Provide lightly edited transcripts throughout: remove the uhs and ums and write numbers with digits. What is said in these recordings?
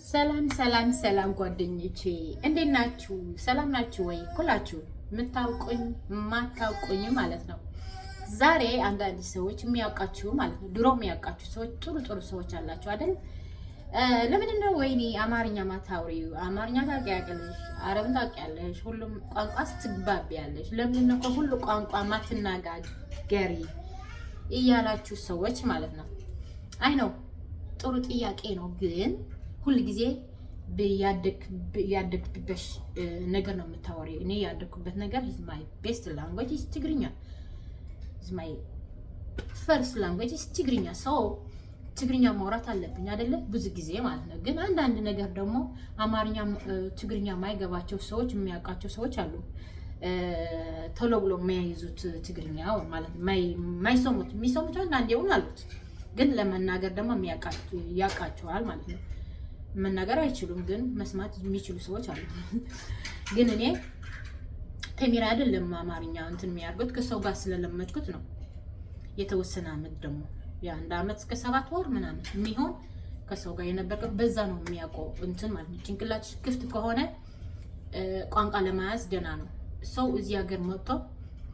ሰላም ሰላም ሰላም ጓደኞቼ እንዴት ናችሁ? ሰላም ናችሁ ወይ? ሁላችሁ የምታውቁኝ ማታውቁኝ ማለት ነው። ዛሬ አንዳንድ ሰዎች የሚያውቃችሁ ማለት ነው፣ ድሮ የሚያውቃችሁ ሰዎች ጥሩ ሰዎች አላችሁ አይደል? ለምንድን ነው ወይኔ አማርኛ ማታውሪው? አማርኛ ታውቂያለሽ፣ አረብኛ ታውቂያለሽ፣ ሁሉም ቋንቋ ትግባቢያለሽ፣ ለምንድን ነው ከሁሉ ቋንቋ ማትናገሪ እያላችሁ ሰዎች ማለት ነው። አይ ነው ጥሩ ጥያቄ ነው፣ ግን ሁሉ ጊዜ ያደግኩበት ነገር ነው የምታወሪ። እኔ ያደግኩበት ነገር is my best language is ትግርኛ, is my first language is ትግርኛ። ሰው ትግርኛ ማውራት አለብኝ አይደለ? ብዙ ጊዜ ማለት ነው። ግን አንዳንድ ነገር ደግሞ አማርኛ ትግርኛ ማይገባቸው ሰዎች የሚያውቃቸው ሰዎች አሉ። ቶሎ ብሎ የሚያይዙት ትግርኛ ማለት ማይሰሙት የሚሰሙት አንዳንድ ይሆን አሉት። ግን ለመናገር ደግሞ ያውቃቸዋል ማለት ነው። መናገር አይችሉም፣ ግን መስማት የሚችሉ ሰዎች አሉ። ግን እኔ ተሚራ አይደለም አማርኛ እንትን የሚያርጉት ከሰው ጋር ስለለመድኩት ነው። የተወሰነ አመት ደግሞ የአንድ አመት እስከ 7 ወር ምናምን የሚሆን ከሰው ጋር የነበርኩት በዛ ነው የሚያውቀው እንትን ማለት ነው። ጭንቅላት ክፍት ከሆነ ቋንቋ ለመያዝ ደህና ነው። ሰው እዚህ ሀገር መጥቶ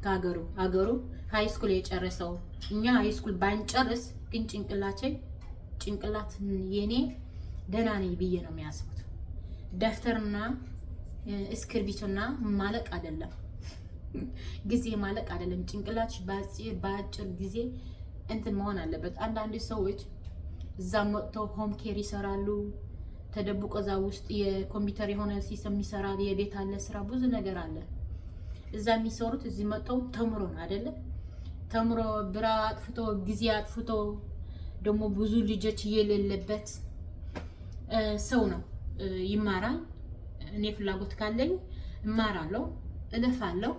ከሀገሩ ሃይ ስኩል የጨረሰው እኛ ሃይ ስኩል ባንጨርስ ግን ጭንቅላት የኔ ደህና ነኝ ብዬ ነው የሚያስቡት። ደፍተርና እስክርቢቶና ማለቅ አይደለም ጊዜ ማለቅ አይደለም። ጭንቅላትሽ በአጭር ጊዜ እንትን መሆን አለበት። አንዳንድ ሰዎች እዛ መጥተው ሆም ኬር ይሰራሉ፣ ተደብቆ እዛ ውስጥ የኮምፒውተር የሆነ ሲስተም ይሰራል፣ የቤት አለ ስራ ብዙ ነገር አለ። እዛ የሚሰሩት እዚህ መጥተው ተምሮ ነው አይደለ? ተምሮ ብራ አጥፍቶ ጊዜ አጥፍቶ ደግሞ ብዙ ልጆች የሌለበት ሰው ነው ይማራል። እኔ ፍላጎት ካለኝ እማራለሁ፣ እለፋለሁ፣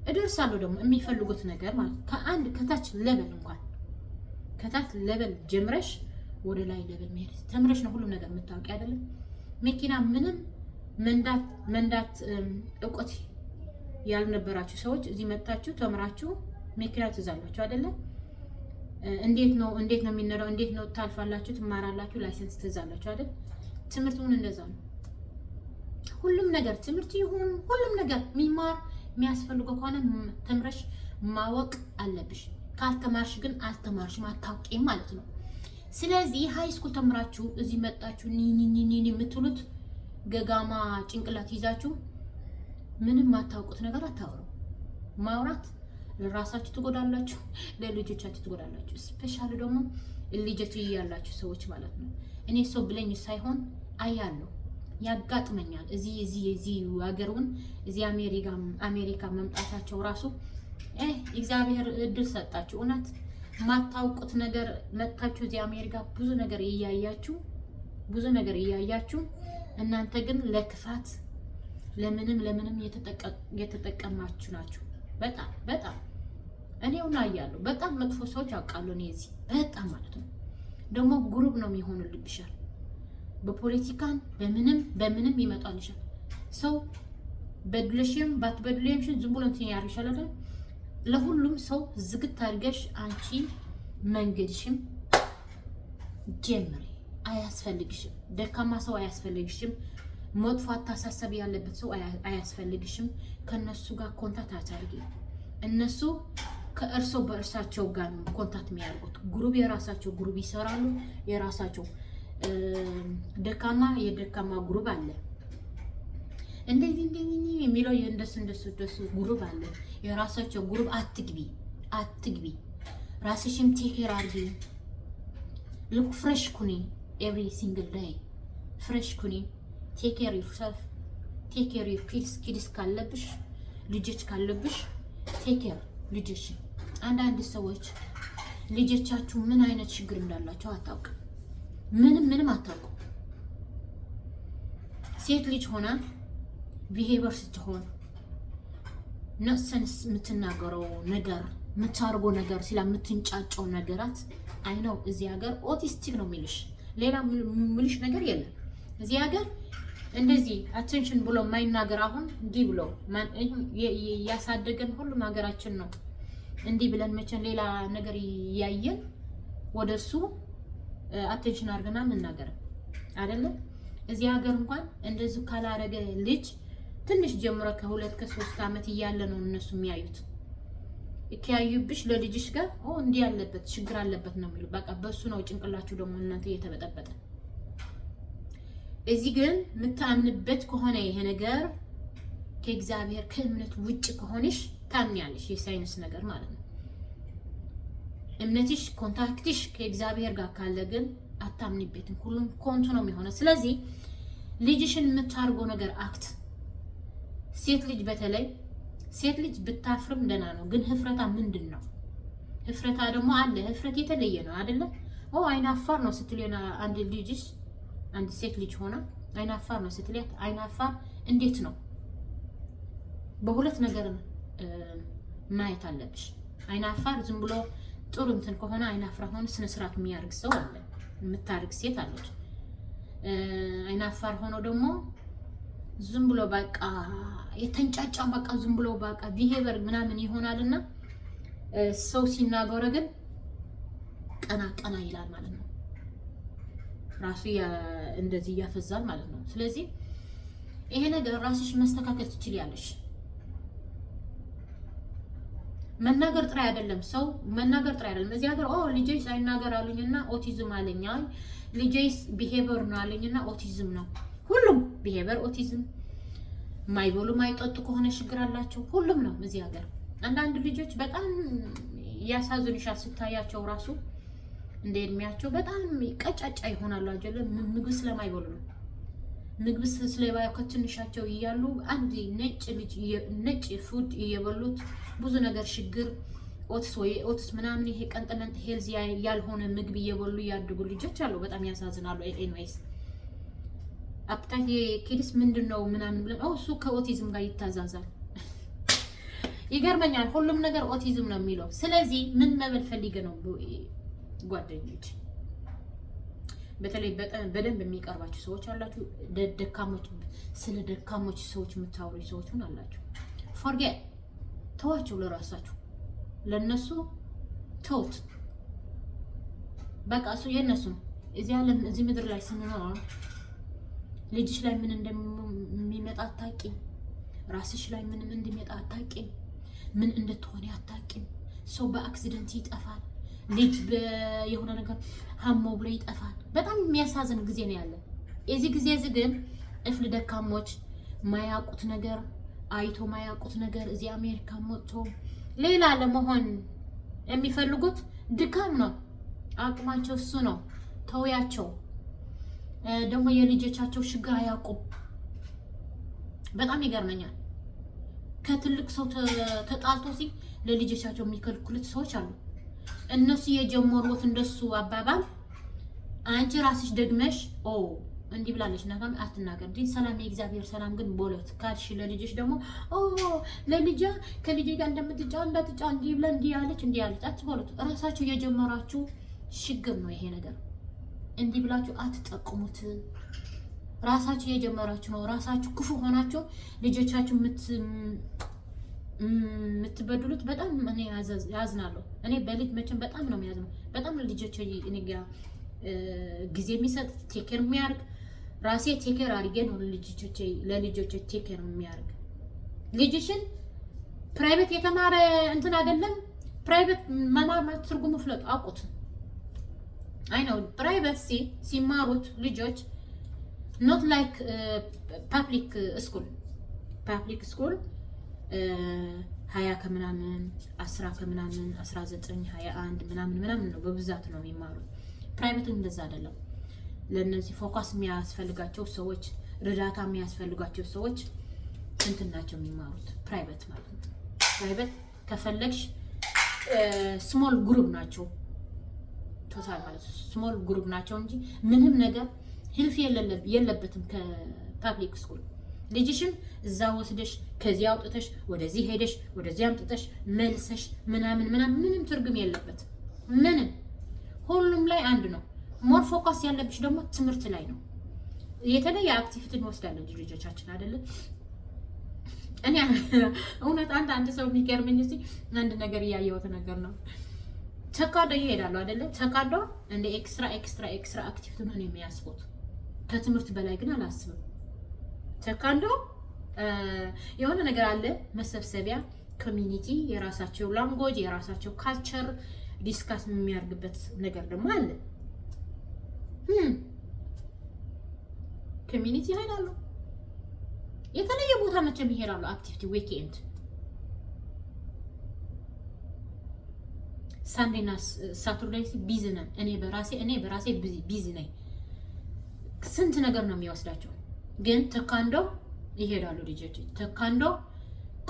እደርሳለሁ። ደግሞ የሚፈልጉት ነገር ማለት ከአንድ ከታች ለበል እንኳን ከታች ለበል ጀምረሽ ወደ ላይ ለበል መሄድ ተምረሽ ነው ሁሉ ነገር የምታውቂ አይደለም። መኪና ምንም መንዳት እውቀት ያልነበራችሁ ሰዎች እዚህ መጣችሁ ተምራችሁ መኪና ትይዛላችሁ አይደለም። እንዴት ነው የሚነዳው? እንዴት ነው ታልፋላችሁ፣ ትማራላችሁ፣ ላይሰንስ ትይዛላችሁ አይደል? ትምህርት ምን እንደዛ ነው። ሁሉም ነገር ትምህርት ይሁን ሁሉም ነገር የሚያስፈልገው ከሆነ ተምረሽ ማወቅ አለብሽ። ካልተማርሽ ግን አልተማርሽም አታውቂም ማለት ነው። ስለዚህ ሃይ ስኩል ተምራችሁ እዚህ መጣችሁ ኒኒኒኒ የምትሉት ገጋማ ጭንቅላት ይዛችሁ ምንም ማታውቁት ነገር አታወሩ። ማውራት ለራሳችሁ ትጎዳላችሁ፣ ለልጆቻችሁ ትጎዳላችሁ። ስፔሻሊ ደግሞ ልጆች እያላችሁ ሰዎች ማለት ነው። እኔ ሰው ብለኝ ሳይሆን አያለሁ፣ ያጋጥመኛል። እዚህ ሀገሩን እዚህ አሜሪካ መምጣታቸው ራሱ እግዚአብሔር እድል ሰጣችሁ። እውነት ማታውቁት ነገር መጣችሁ እዚህ አሜሪካ ብዙ ነገር እያያችሁ እናንተ ግን ለክፋት ለምንም የተጠቀማችሁ ናችሁ። በጣም እኔው ያያለሁ። በጣም መጥፎ ሰዎች አውቃለሁ። እኔ እዚህ በጣም ማለት ነው። ደግሞ ግሩፕ ነው የሚሆኑልብሻል። በፖለቲካን በምንም ይመጣልሻል። ሰው በድለሽም ባትበድለሽም ዝም ብሎ እንትን ያርሻል አይደል? ለሁሉም ሰው ዝግት አድርገሽ አንቺ መንገድሽም ጀምሪ። አያስፈልግሽም። ደካማ ሰው አያስፈልግሽም። መጥፎ አታሳሰብ ያለበት ሰው አያስፈልግሽም። ከነሱ ጋር ኮንታክት አታርጊ። እነሱ ከእርሶ በእርሳቸው ጋር ነው ኮንታክት የሚያደርጉት። ግሩፕ የራሳቸው ግሩፕ ይሰራሉ። የራሳቸው የደካማ ግሩፕ አለ። እንደዚህ የሚለው እንደሱ ግሩፕ አለ። የራሳቸው ግሩፕ አትግቢ። ራስሽም ቴኬር አርጊ። ሉክ ፍሬሽ ኩኒ ኤቭሪ ሲንግል ዴይ ፍሬሽ ኩኒ። ቴክ ኬር ዮርሰልፍ፣ ቴክ ኬር ዮር ኪድስ ካለብሽ ልጆች ካለብሽ ቴክ ኬር ልጆች። አንዳንድ ሰዎች ልጆቻችሁ ምን አይነት ችግር እንዳላቸው አታውቅም። ምንም አታውቁም። ሴት ልጅ ሆና ቢሄቨር ስትሆን ነሰንስ የምትናገረው ነገር የምታርጎ ነገር ስለምትንጫጫው ነገራት አይነው። እዚህ ሀገር ኦቲስቲክ ነው የሚልሽ፣ ሌላ ምልሽ ነገር የለም። እዚህ ሀገር እንደዚህ አቴንሽን ብሎ የማይናገር አሁን እንዲህ ብሎ ያሳደገን ሁሉም ሀገራችን ነው። እንዲህ ብለን መቼም ሌላ ነገር ያያየን ወደሱ አቴንሽን አድርገና እንናገር አይደለም። እዚህ ሀገር እንኳን እንደዚህ ካላረገ ልጅ ትንሽ ጀምሮ ከ2 ከ3 ዓመት እያለ ነው እነሱ የሚያዩት። እኪያዩብሽ ለልጅሽ ጋር እንዲህ ያለበት ችግር አለበት ነው የሚሉ። በቃ በሱ ነው ጭንቅላችሁ ደግሞ እናንተ እየተበጠበጠ። እዚህ ግን የምታምንበት ከሆነ ይሄ ነገር ከእግዚአብሔር ከእምነት ውጭ ከሆነሽ ታምኛለሽ። የሳይንስ ነገር ማለት ነው። እምነትሽ ኮንታክትሽ ከእግዚአብሔር ጋር ካለ ግን አታምኒበትም። ሁሉም ኮንቱ ነው የሚሆነው። ስለዚህ ልጅሽን የምታርገው ነገር አክት ሴት ልጅ በተለይ ሴት ልጅ ብታፍርም ደህና ነው። ግን ህፍረታ ምንድን ነው? ህፍረታ ደግሞ አለ። ህፍረት የተለየ ነው አይደለ? አይናፋር ነው ስትል አንድ ልጅሽ አንድ ሴት ልጅ ሆና አይናፋር ነው ስትልያት አይናፋር እንዴት ነው? በሁለት ነገር ማየት አለብሽ። አይናፋር ዝም ብሎ ጥሩ እንትን ከሆነ አይናፋር ሆነ ስነ ስርዓት የሚያርግ ሰው አለ፣ የምታርግ ሴት አለች። አይናፋር ሆኖ ደግሞ ዝም ብሎ በቃ የተንጫጫ በቃ ዝም ብሎ በቃ ቢሄቨር ምናምን ይሆናልና ሰው ሲናገረ ግን ቀና ቀና ይላል ማለት ነው። ራሱ እንደዚህ ያፈዛል ማለት ነው። ስለዚህ ይሄ ነገር ራስሽ መስተካከል ትችያለሽ። መናገር ጥራ አይደለም፣ ሰው መናገር ጥራ አይደለም። እዚህ ሀገር ልጄ ሳይናገር አሉኝና ኦቲዝም አለኝ፣ ልጄ ቢሄቨር ነው አለኝና ኦቲዝም ነው። ሁሉም ቢሄቨር ኦቲዝም፣ ማይበሉ ማይጠጡ ከሆነ ችግር አላቸው። ሁሉም ነው እዚህ ሀገር። አንዳንድ ልጆች በጣም ያሳዝኑሻል ስታያቸው ራሱ እንደ እድሜያቸው በጣም ቀጫጫ ይሆናሉ። አይደለ? ምግብ ስለማይበሉ ነው። ምግብ ስለባዩ ከትንሻቸው እያሉ አንድ ነጭ ፉድ እየበሉት ብዙ ነገር ችግር ኦትስ ምናምን ይሄ ቀንጠለንት ሄልዝ ያልሆነ ምግብ እየበሉ ያድጉ ልጆች አሉ። በጣም ያሳዝናሉ። ኤኒዌይስ አፕታይት የኪድስ ምንድነው ምናምን ብለን እሱ ከኦቲዝም ጋር ይታዛዛል። ይገርመኛል። ሁሉም ነገር ኦቲዝም ነው የሚለው። ስለዚህ ምን መበል ፈልገ ነው ጓደኞች፣ በተለይ በደንብ የሚቀርባችሁ ሰዎች አላችሁ፣ ደካሞች ስለ ደካሞች ሰዎች የምታወሩ ሰዎች አላችሁ። ፎርጌት ተዋቸው፣ ለራሳችሁ ለነሱ ተውት። በቃ እሱ የነሱ ነው። እዚህ ምድር ላይ ስንኖር ልጅሽ ላይ ምን እንደሚመጣ አታውቂም። ራስሽ ላይ ምንም እንደሚመጣ አታውቂም። ምን እንደተሆነ አታውቂም። ሰው በአክሲደንት ይጠፋል። ልጅ የሆነ ነገር ሀሞ ብሎ ይጠፋል። በጣም የሚያሳዝን ጊዜ ነው ያለ። የዚህ ጊዜ ግን እፍል ደካሞች ማያውቁት ነገር አይቶ ማያውቁት ነገር እዚህ አሜሪካ መጥቶ ሌላ ለመሆን የሚፈልጉት ድካም ነው። አቅማቸው እሱ ነው። ተውያቸው። ደግሞ የልጆቻቸው ችግር አያውቁም። በጣም ይገርመኛል። ከትልቅ ሰው ተጣልቶ ለልጆቻቸው የሚከልክሉት ሰዎች አሉ። እነሱ የጀመሩት እንደሱ አባባል አንቺ ራስሽ ደግመሽ እንዲህ ብላለች እናታም አትናገር እንዴ ሰላም የእግዚአብሔር ሰላም ግን ቦለት ካልሽ ለልጅሽ ደግሞ ለልጃ ከልጅ ጋር እንዳትጫ እንዲህ ብላ እንዲህ ያለች አትበሉት። ራሳችሁ የጀመራችሁ ችግር ነው ይሄ ነገር። እንዲህ ብላችሁ አትጠቁሙት። ራሳችሁ የጀመራችሁ ነው። ራሳችሁ ክፉ ሆናችሁ ልጆቻችሁ የምትበድሉት በጣም እኔ ያዝናለሁ። እኔ በልጅ መቼም በጣም ነው የሚያዝነው። በጣም ልጆች እኔ ጋር ጊዜ የሚሰጥ ቴኬር የሚያርግ ራሴ ቴኬር አድርጌ ነው ለልጆቼ ቴኬር የሚያርግ። ልጅሽን ፕራይቬት የተማረ እንትን አይደለም። ፕራይቬት መማር ማለት ትርጉሙ ፍለጡ አውቁት። አይ ነው ፕራይቬት ሲማሩት ልጆች ኖት ላይክ ፓብሊክ ስኩል 20 ከምናምን 10 ከምናምን 19 21 ምናምን ነው በብዛት ነው የሚማሩት። ፕራይቬት እንደዛ አይደለም። ለነዚህ ፎከስ የሚያስፈልጋቸው ሰዎች እርዳታ የሚያስፈልጋቸው ሰዎች እንትን ናቸው የሚማሩት ፕራይቬት ማለት ነው። ፕራይቬት ከፈለግሽ ስሞል ግሩፕ ናቸው ቶታል ማለት ስሞል ግሩፕ ናቸው እንጂ ምንም ነገር ሂልፍ የለበትም ከፓብሊክ ስኩል። ልጅሽም እዛ ወስደሽ ከዚህ አውጥተሽ ወደዚህ ሄደሽ ወደዚህ አምጥተሽ መልሰሽ ምንም ትርጉም የለበት። ምንም ሁሉም ላይ አንድ ነው። ሞር ፎከስ ያለብሽ ደግሞ ትምህርት ላይ ነው። የተለየ አክቲቪቲ እንወስዳለን ልጆቻችን አይደለ? እኔ እውነት አንድ ሰው የሚገርመኝ አንድ ነገር እያየሁት ነገር ነው። ተካዶ ይሄዳሉ አይደለ? ተካዶ እንደ ኤክስትራ አክቲቪቲ ነው የሚያስቡት። ከትምህርት በላይ ግን አላስብም። ተካንዶ የሆነ ነገር አለ መሰብሰቢያ ኮሚኒቲ፣ የራሳቸው ላንጉዌጅ፣ የራሳቸው ካልቸር ዲስካስ የሚያርግበት ነገር ደግሞ አለ። ኮሚኒቲ ይሄዳሉ፣ የተለየ ቦታ መቼም ይሄዳሉ። አክቲቪቲ ዊኬንድ ሳንዴና ሳተርዴይ ቢዚ ነን። እኔ በራሴ ቢዚ ነኝ። ስንት ነገር ነው የሚወስዳቸው። ግን ተካንዶ ይሄዳሉ ልጆች። ተካንዶ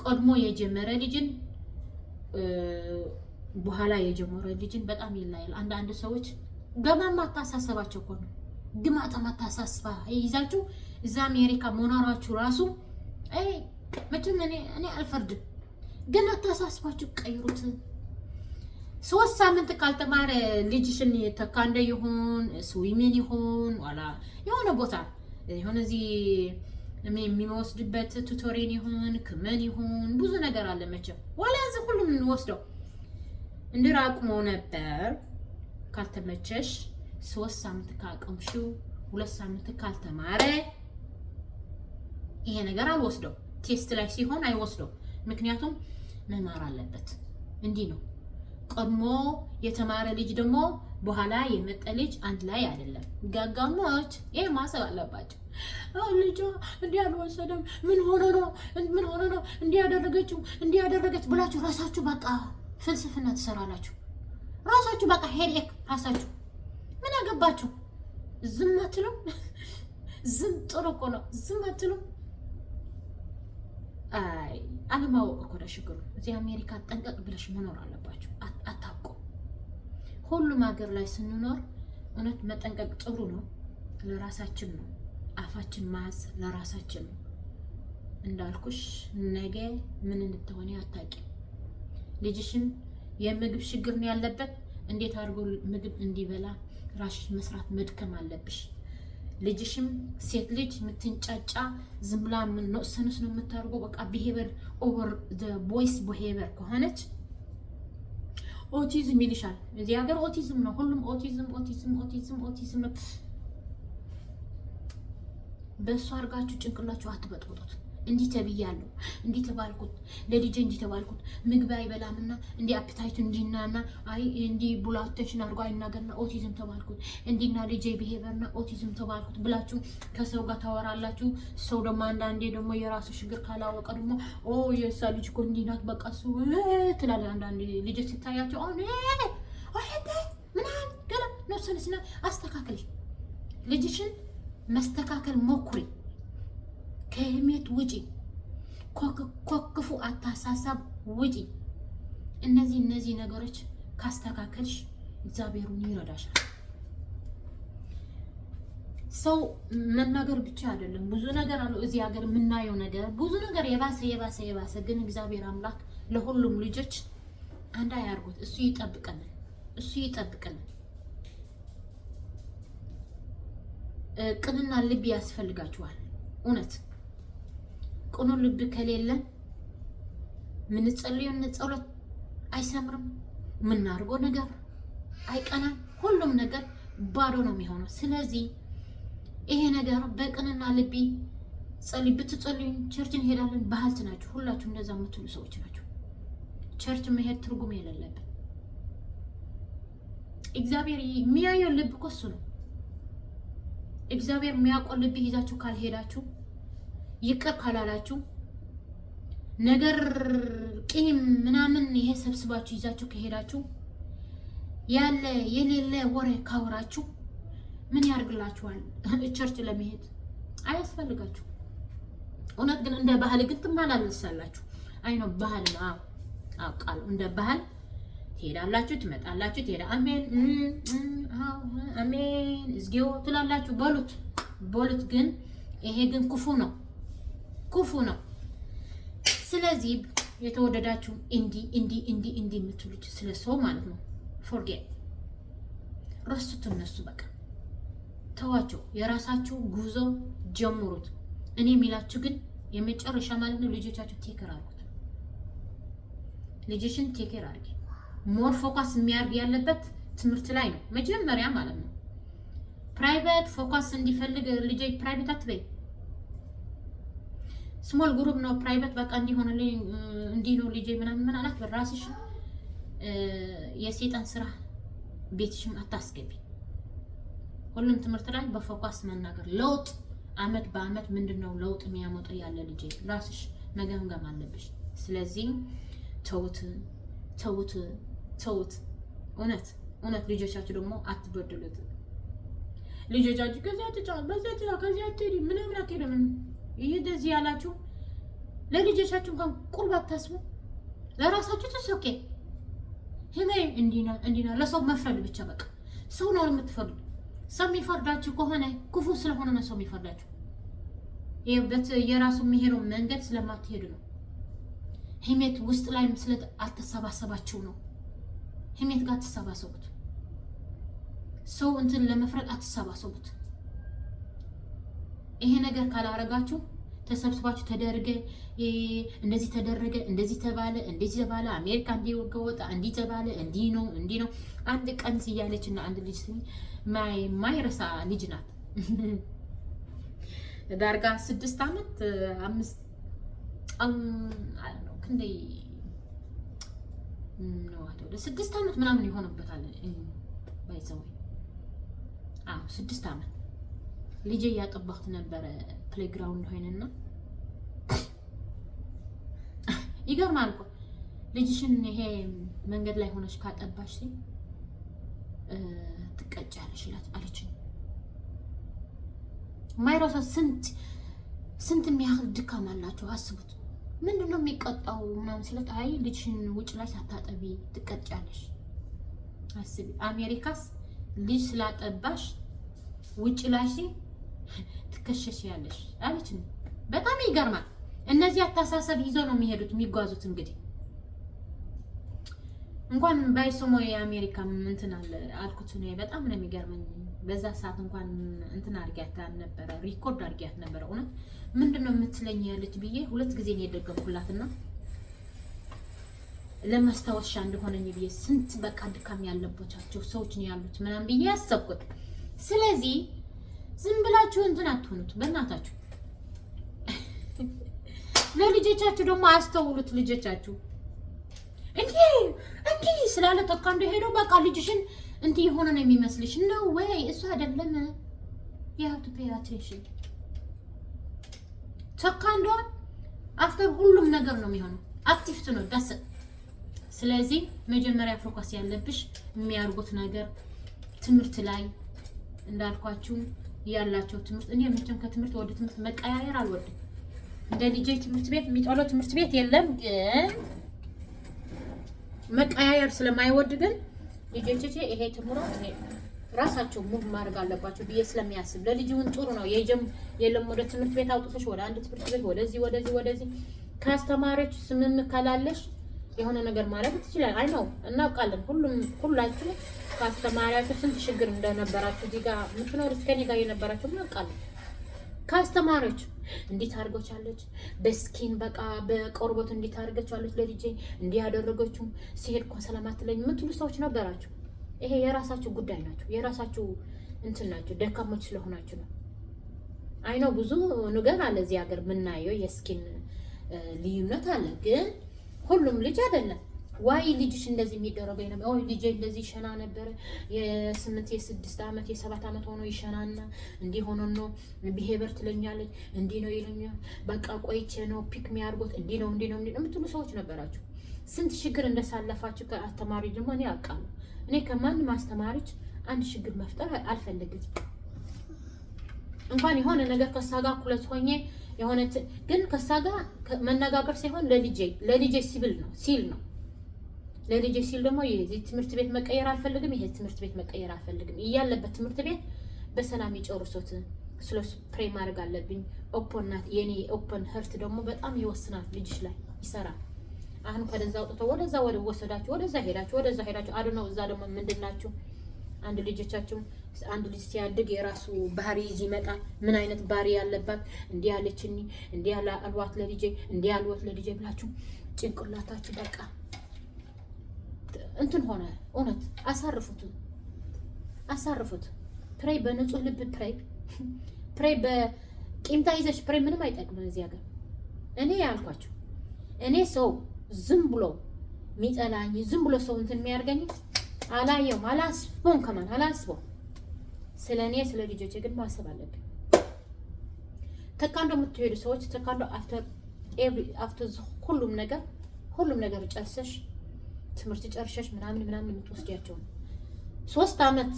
ቀድሞ የጀመረ ልጅን በኋላ የጀመረ ልጅን በጣም ይለያል። አንዳንድ ሰዎች ገማማ አታሳሰባቸው እኮ ነው። ግማታ ማታሳስባ ይዛችሁ እዛ አሜሪካ መኖራችሁ ራሱ መቼም እኔ አልፈርድም። ግን አታሳስባችሁ ቀይሩት። 3 ሳምንት ካልተማረ ልጅሽን ተካንዶ ይሁን ስዊሚን ይሁን ዋላ የሆነ ቦታ የሆነ እዚህ የሚወስድበት ቱቶሪን ይሁን ክመን ይሁን ብዙ ነገር አለ። መቼም ዋላ እዚህ ሁሉም እንወስደው እንድራቅሞ ነበር። ካልተመቸሽ 3 ሳምንት ካቀምሽው 2 ሳምንት ካልተማረ ይሄ ነገር አልወስደው። ቴስት ላይ ሲሆን አይወስደው። ምክንያቱም መማር አለበት። እንዲህ ነው። ቀድሞ የተማረ ልጅ ደግሞ በኋላ የመጣ ልጅ አንድ ላይ አይደለም። ጋጋሞች ይሄ ማሰብ አለባቸው። ልጇ እንዲህ አልወሰደም፣ ምን ሆኖ ነው እንዲህ ያደረገች ብላችሁ ራሳችሁ በቃ ፍልስፍና ትሰራላችሁ። ራሳችሁ በቃ ሄዴክ ራሳችሁ ምን አገባችሁ? ዝም አትሉም? ዝም ጥሩ እኮ ነው። ዝም አትሉም? አይ አለማወቅ እኮ ነው ችግሩ። እዚህ አሜሪካ ጠንቀቅ ብለሽ መኖር አለባችሁ። አታውቁ። ሁሉም ሀገር ላይ ስንኖር እውነት መጠንቀቅ ጥሩ ነው። ለራሳችን ነው። አፋችን ማዝ ለራሳችን ነው። እንዳልኩሽ ነገ ምን እንድትሆኚ አታውቂም። ልጅሽን የምግብ ችግር ነው ያለበት። እንዴት አድርጎ ምግብ እንዲበላ ራስሽ መስራት መድከም አለብሽ። ልጅሽም ሴት ልጅ የምትንጫጫ ዝም ብላ ሰንስ ነው የምታደርገው። በቃ ቢሄቨር ኦቨር ዘ ቦይስ ቢሄቨር ከሆነች ኦቲዝም ይልሻል። እዚህ ሀገር ኦቲዝም ነው፣ ሁሉም ኦቲዝም ነው። በእሱ አድርጋችሁ ጭንቅላችሁ አትበጥብጡት። እንዲህ ተብያለሁ፣ እንዲህ ተባልኩት፣ ለልጄ እንዲህ ተባልኩት፣ ምግብ አይበላምና እንዲህ አፒታይቱ እንዲናና አይ እንዲህ ቡላቴሽን አድርጎ አይናገርና ኦቲዝም ተባልኩት፣ እንዲና ልጄ ቢሄቨርና ኦቲዝም ተባልኩት ብላችሁ ከሰው ጋር ታወራላችሁ። ሰው ደግሞ አንዳንዴ ደግሞ የራሱ ችግር ካላወቀ ደግሞ የእሷ ልጅ እኮ እንዲህ ናት በቃ እሱ ትላለህ። አንዳንዴ ልጆች ሲታያቸው ምናምን ገና ነው ሰንስና አስተካክል። ልጅሽን መስተካከል ሞክሪ። ከህሜት ውጪ፣ ኮክፉ አታሳሳብ ውጪ። እነዚህ ነገሮች ካስተካከልሽ እግዚአብሔሩን ይረዳሻል። ሰው መናገር ብቻ አይደለም፣ ብዙ ነገር አለው እዚህ ሀገር የምናየው ነገር ብዙ ነገር የባሰ ግን እግዚአብሔር አምላክ ለሁሉም ልጆች አንድ አያርጉት። እሱ ይጠብቀልን። ቅንና ልብ ያስፈልጋችኋል። እውነት ቅኑ ልብ ከሌለን ምንጸልየው ጸሎት አይሰምርም። ምናርገው ነገር አይቀናም። ሁሉም ነገር ባዶ ነው የሚሆነው። ስለዚህ ይሄ ነገር በቅንና ልብ ብትጸልዩ ቸርች እንሄዳለን ባህልት ናችሁ። ሁላችሁ እንደዛ የምትሉ ሰዎች ናችሁ። ቸርች መሄድ ትርጉም የሌለብን። እግዚአብሔር የሚያየው ልብ እኮ እሱ ነው። እግዚአብሔር የሚያውቀው ልብ ይዛችሁ ካልሄዳችሁ፣ ይቅር ካላላችሁ፣ ነገር ቂም ምናምን ይሄ ሰብስባችሁ ይዛችሁ ከሄዳችሁ፣ ያለ የሌለ ወሬ ካወራችሁ ምን ያርግላችኋል? ቸርች ለመሄድ አያስፈልጋችሁ። እውነት ግን እንደ ባህል ግን ትመላለሳላችሁ። አይ ነው ባህል ነው። ቃሉ እንደ ባህል ትሄዳላችሁ፣ ትመጣላችሁ፣ አሜን አሜን እዝጊዮ ትላላችሁ። በሉት ግን ይሄ ግን ክፉ ነው። ስለዚህ የተወደዳችሁ እንዲ የምትሉት ስለ ሰው ማለት ነው ፎርጌት ረሱት። እነሱ በቃ ተዋቸው። የራሳችሁ ጉዞ ጀምሩት። እኔ የሚላችሁ ግን የመጨረሻ ማለት ነው ልጆቻችሁ ቴክር አድርጉት። ልጅሽን ቴክር አድርጊ። ሞር ፎከስ የሚያርግ ያለበት ትምህርት ላይ ነው መጀመሪያ ማለት ነው። ፕራይቬት ፎከስ እንዲፈልግ ልጄ ፕራይቬት አትበይ። ስሞል ግሩፕ ነው ፕራይቬት በቃ እንዲሆነልኝ እንዲህ ነው ልጄ ምናምን አላት። በራስሽ የሰይጣን ስራ ቤትሽም አታስገቢ። ሁሉም ትምህርት ላይ በፎከስ መናገር ለውጥ አመት በአመት ምንድነው ለውጥ የሚያመጣ ያለ ልጄ ራስሽ መገምገም አለብሽ። ስለዚህ ተውት። እውነት ልጆቻችሁ ደግሞ አትበድሉት። ልጆቻችሁ ከዚያ ትጫወት በዚያ ትጫወት ከዚያ አትሄጂ ምናምን አትሄድም ይሄ እንደዚህ ያላችሁ ለልጆቻችሁ እንኳን ቁርብ አታስቡ። ለራሳችሁ ተሰውቄ ህሜ እንዲና ለሰው መፍረድ ብቻ በቃ ሰው ነው የምትፈርዱ። ሰው የሚፈርዳችሁ ከሆነ ክፉ ስለሆነ ነው ሰው የሚፈርዳችሁ። ይሄበት የራሱ የሚሄደው መንገድ ስለማትሄዱ ነው። ህሜት ውስጥ ላይ ምስለት አትሰባሰባችሁ ነው። ህሜት ጋር ተሰባሰቡት። ሰው እንትን ለመፍረድ አትሰባሰቡት። ይሄ ነገር ካላረጋችሁ ተሰብስባችሁ ተደረገ እንደዚህ ተደረገ እንደዚህ ተባለ አሜሪካ እንዲወጣ እንዲህ ተባለ እንዲህ ነው አንድ ቀን ሲያለችና አንድ ልጅ ማይረሳ ልጅ ናት። ዳርጋ 6 አመት 5 ነው ክንዴ ነው አይደል 6 አመት ምናምን ይሆንበታል ባይዘው 6 አመት ልጄ ያጠባሁት ነበረ ፕሌግራውንድ ሆይነና ይገርማል እኮ ልጅሽን ይሄ መንገድ ላይ ሆነሽ ካጠባሽ ትቀጫለሽ አለችኝ። ማይሮሳ ስንት የሚያህል ድካም አላቸው አስቡት። ምንድነው የሚቀጣው ምናምን ሲለት አይ ልጅሽን ውጭ ላይ ሳታጠቢ ትቀጫለሽ። አስቢ አሜሪካስ ልጅ ስላጠባሽ ውጭ ላይ ትከሸሻለሽ አለችኝ። በጣም ይገርማል። እነዚህ አታሳሰብ ይዞ ነው የሚሄዱት የሚጓዙት። እንግዲህ እንኳን ባይሰሞ የአሜሪካ እንትን አልኩት ነው። በጣም ነው የሚገርመኝ። በዛ ሰዓት እንኳን እንትን አድርጊያት ነበር ሪኮርድ አድርጊያት ነበር። እውነት ምንድነው የምትለኝ ያለች ብዬ 2 ጊዜ ነው የደገምኩላትና ለማስታወሻ እንደሆነኝ ብዬ ስንት በቃ ድካም ያለባቸው ሰዎች ነው ያሉት ምናምን ብዬ ያሰብኩት። ስለዚህ ዝም ብላችሁ እንትን አትሆኑት በእናታችሁ። ለልጆቻችሁ ደግሞ አስተውሉት። ልጆቻችሁ እንዲህ ስላለ ተካ እንደሄደው በቃ ልጅሽን እንት የሆነ ነው የሚመስልሽ ነው ወይ? እሱ አይደለም you have to pay attention። ተካ እንደው አፍተር ሁሉም ነገር ነው የሚሆነው አክቲቭ ነው ዳስ። ስለዚህ መጀመሪያ ፎከስ ያለብሽ የሚያርጉት ነገር ትምህርት ላይ እንዳልኳችሁ ያላቸው ትምህርት። እኔ መቼም ከትምህርት ወደ ትምህርት መቀያየር አልወድም። እንደ ልጄ ትምህርት ቤት የሚጠላው ትምህርት ቤት የለም፣ ግን መቀያየር ስለማይወድ ግን ልጆቼ ይሄ ትምሮ ይሄ ራሳቸው ሙቭ ማድረግ አለባቸው ብዬ ስለሚያስብ ለልጅውን ጥሩ ነው። የለም ወደ ትምህርት ቤት አውጥተሽ ወደ አንድ ትምህርት ቤት ወደዚህ ከአስተማሪዎች ስምም ካላለሽ የሆነ ነገር ማለት ትችላለሽ። አይ ነው እናውቃለን። ሁላችሁ ከአስተማሪያችሁ ስንት ችግር እንደነበራችሁ እዚህ ጋር ምትኖሩት ከኔ ጋር የነበራችሁ እናውቃለን። ከአስተማሪዎች እንዴት አድርጎቻለች በስኪን በቃ በቆርቦት እንዴት አድርገቻለች ለልጄ እንዲህ ያደረገችው ሲሄድ እኮ ሰላም አትለኝ የምትሉ ሰዎች ነበራችሁ። ይሄ የራሳችሁ ጉዳይ ናችሁ፣ የራሳችሁ እንትን ናችሁ፣ ደካሞች ስለሆናችሁ ነው። አይ ነው ብዙ ነገር አለ እዚህ ሀገር የምናየው የስኪን ልዩነት አለ፣ ግን ሁሉም ልጅ አይደለም። ዋይ ልጅሽ እንደዚህ የሚደረገው ነበር፣ ወይ ልጅ እንደዚህ ይሸና ነበር፣ የ8 የ6 አመት የ7 አመት ሆኖ ይሸናና እንዲህ ሆኖ ነው ቢሄቨር ትለኛለች፣ እንዲህ ነው ይለኛል፣ በቃ ቆይቼ ነው ፒክ የሚያርጉት፣ እንዲህ ነው የምትሉ ሰዎች ነበራችሁ። ስንት ችግር እንደሳለፋችሁ ከአስተማሪ ደግሞ እኔ አውቃለሁ። እኔ ከማንም አስተማሪች አንድ ችግር መፍጠር አልፈልግም። እንኳን የሆነ ነገር ከሳጋ ኩለት ሆኜ የሆነ ግን ከሳጋ መነጋገር ሳይሆን ለልጄ ሲል ነው ለልጄ ሲል ደግሞ ይሄ ትምህርት ቤት መቀየር አልፈልግም፣ ይሄ ትምህርት ቤት መቀየር አልፈልግም እያለበት ትምህርት ቤት በሰላም ይጨርሱት። ስለሱ ፕሬ ማድረግ አለብኝ። ኦፕን ናት የኔ ኦፕን ሀርት ደግሞ በጣም ይወስናል ልጅሽ ላይ ይሰራል። አሁን ከደዛ አውጥቶ ወደዛ ወሰዳችሁ ወደዛ ሄዳችሁ አድነው እዛ ደግሞ ምንድናችሁ አንድ ልጅ ሲያድግ የራሱ ባህሪ ይመጣል። ምን አይነት ባህሪ ያለባት እንዲህ ያለችኝ እንዲህ ያለ አልዋት ለልጄ ብላችሁ ጭንቅላታችሁ በቃ እንትን ሆነ። እውነት አሳርፉት። ፕሬይ በንጹህ ልብ ፕሬይ በቂምታ ይዘሽ ፕሬይ ምንም አይጠቅምም እዚህ ሀገር። እኔ ያልኳችሁ እኔ ሰው ዝም ብሎ ሚጠላኝ ዝም ብሎ ሰው እንትን የሚያርገኝ አላየውም፣ አላስበውም፣ ከማን አላስበውም። ስለኔ ስለ ልጆቼ ግን ማሰብ አለብኝ። ተካንዶ የምትሄዱ ሰዎች ተካንዶ አፍተር ሁሉም ነገር ጨርሰሽ ትምህርት ጨርሰሽ ምናምን የምትወስዲያቸው 3 አመት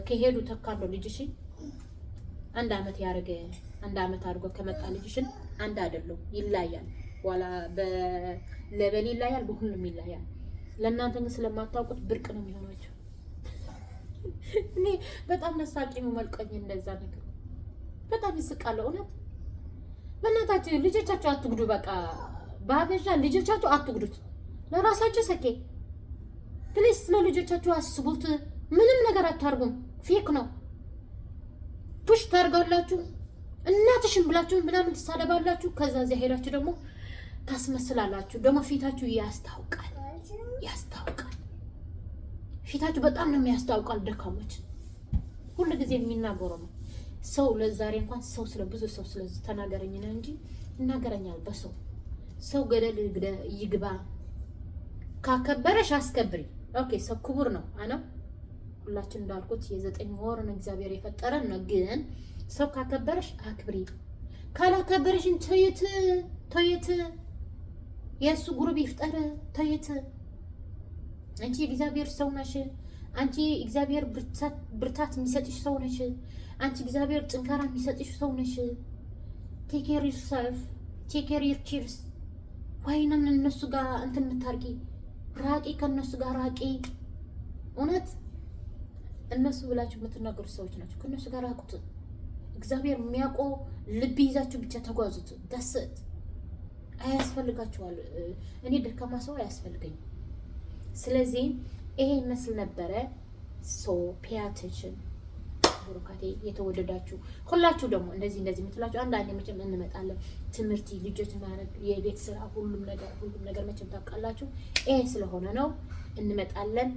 ከሄዱ ተካንዶ ልጅሽን 1 አመት ያረገ 1 አመት አድርጎ ከመጣ ልጅሽን አንድ አይደለም፣ ይላያል። ዋላ በሌቨል ይላያል፣ በሁሉም ይላያል። ለእናንተ ግን ስለማታውቁት ብርቅ ነው የሚሆናቸው። እኔ በጣም ነሳቂ ነው መልቀኝ እንደዛ ነገር በጣም ይስቃል። እውነት በእናታችሁ ልጆቻችሁ አትጉዱ። በቃ ባበሻ ልጆቻችሁ አትጉዱት። ለራሳችሁ ሰኬ ፕሊስ ለልጆቻችሁ አስቡት። ምንም ነገር አታርጉም። ፌክ ነው። ፑሽ ታርጋላችሁ። እናትሽን ብላችሁ ምናምን ትሳደባላችሁ። ከዛ እዚያ ሄዳችሁ ደግሞ ታስመስላላችሁ። ደግሞ ፊታችሁ ያስታውቃል። ፊታችሁ በጣም ነው የሚያስታውቃል። ደካሞች ሁሉ ጊዜ የሚናገረው ነው ሰው። ለዛሬ እንኳን ሰው ብዙ ሰው ስለዚህ ተናገረኝ ነው እንጂ እናገረኛል። ሰው ገደል ይግባ። ካከበረሽ አስከብሪ። ኦኬ ሰው ክቡር ነው። ሁላችን እንዳልኩት የ9 ወር ነው እግዚአብሔር የፈጠረን ነው። ግን ሰው ካከበረሽ አክብሪ። ካላከበረሽን ተየት የሱ ጉሩብ ይፍጠር። ተየት አንቺ እግዚአብሔር ሰው ነሽ። አንቺ እግዚአብሔር ብርታት የሚሰጥሽ ሰው ነሽ። አንቺ እግዚአብሔር ጥንካሬ የሚሰጥሽ ሰው ነሽ። ቴክ ኬር ዮርሰልፍ፣ ቴክ ኬር ዮር ኪድስ። ወይንም እነሱ ጋር እንትን የምታርቂ ራቂ፣ ከነሱ ጋር ራቂ። እውነት እነሱ ብላችሁ የምትናገሩ ሰዎች ናቸው። ከነሱ ጋር ራቁት። እግዚአብሔር የሚያውቀው ልብ ይዛችሁ ብቻ ተጓዙት። ደስት አያስፈልጋችኋል። እኔ ደካማ ሰው አያስፈልገኝም። ስለዚህ ይሄ ይመስል ነበረ። ፔይ አቴንሽን ብሩካቴ የተወደዳችሁ ሁላችሁ ደግሞ እንደዚህ የምትላችሁ አንዳንዴ መቼም እንመጣለን። ትምህርት ልጆች ማለት የቤት ስራ ሁሉም ነገር መቼም ታውቃላችሁ። ይሄ ስለሆነ ነው እንመጣለን።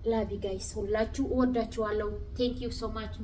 ላቪ ጋይስ ሁላችሁ እወዳችኋለሁ። ቴንክ ዩ ሶ ማች